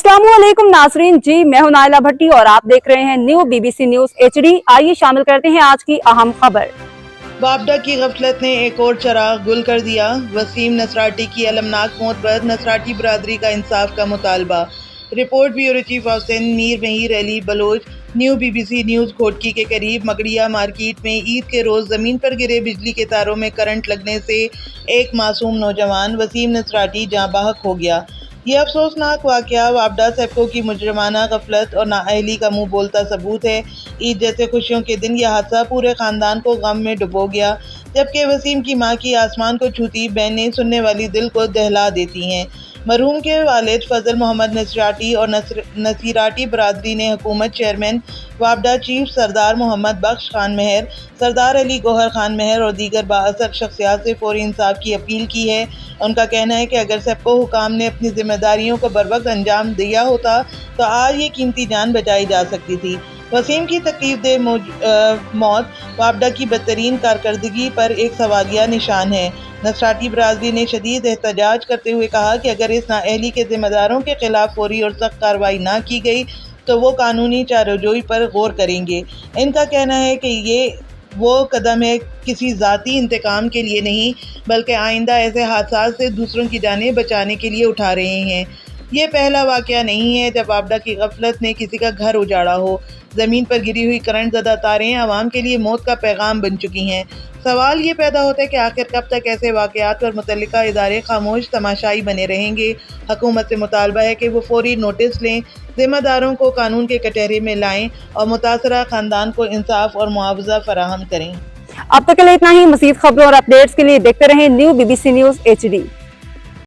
अस्सलामुअलैकुम नाजरीन जी, मैं हूं नाइला भट्टी और आप देख रहे हैं न्यू BBC न्यूज HD। आइए शामिल करते हैं आज की अहम खबर। वापडा की गफलत ने एक और चराग गुल कर दिया। वसीम नसराटी की अलमनाक मौत पर नसराटी बरादरी का इंसाफ का मुतालबा। Report bureau chief Hussain Mir Mahir Ali Baloch. New BBC news Ghotki के करीब मगड़िया मार्केट में ईद के रोज जमीन पर गिरे बिजली के तारों में करंट लगने से एक मासूम नौजवान वसीम नसराटी जाँ बहक हो गया। ये अफसोसनाक वाकया वापडा सेप्को की मुजरमाना गफलत और नाअहली का मुंह बोलता सबूत है। ईद जैसे खुशियों के दिन यह हादसा पूरे खानदान को गम में डुबो गया, जबकि वसीम की मां की आसमान को छूती बहनें सुनने वाली दिल को दहला देती हैं। मरहूम के वालिद फजल मोहम्मद नसराटी और नसीराटी बरादरी ने हुकूमत चेयरमैन वापडा चीफ सरदार मोहम्मद बख्श खान महर, सरदार अली गौहर खान महर और दीगर बाअसर शख्सियात से फौरी इंसाफ की अपील की है। उनका कहना है कि अगर सेप्को हुकाम ने अपनी जिम्मेदारियों को बरवक्त अंजाम दिया होता तो आज ये कीमती जान बचाई जा सकती थी। वसीम की तकलीफदेह मौत वापडा की बदतरीन कारकर्दगी पर एक सवालिया निशान है। नसराटी बरादरी ने शदीद एहतजाज करते हुए कहा कि अगर इस नाअहली के जिम्मेदारों के खिलाफ फौरी और सख्त कार्रवाई ना की गई तो वो कानूनी चाराजोई पर गौर करेंगे। इनका कहना है कि ये वो कदम है किसी ज़ाती इंतकाम के लिए नहीं, बल्कि आइंदा ऐसे हादसात से दूसरों की जानें बचाने के लिए उठा रहे हैं। ये पहला वाकया नहीं है जब वापडा की गफलत ने किसी का घर उजाड़ा हो। ज़मीन पर गिरी हुई करंट ज़दा तारें आवाम के लिए मौत का पैगाम बन चुकी हैं। सवाल ये पैदा होता है कि आखिर कब तक ऐसे वाकयात पर मुतल्लिका इदारे खामोश तमाशाई बने रहेंगे। हुकूमत से मुतालबा है कि वो फौरी नोटिस लें, जिम्मेदारों को कानून के कटहरे में लाएं और मुतासरा खानदान को इंसाफ और मुआवजा फराहम करें। अब तक के लिए इतना ही। मज़ीद खबरों और अपडेट्स के लिए देखते रहें न्यू BBC न्यूज HD।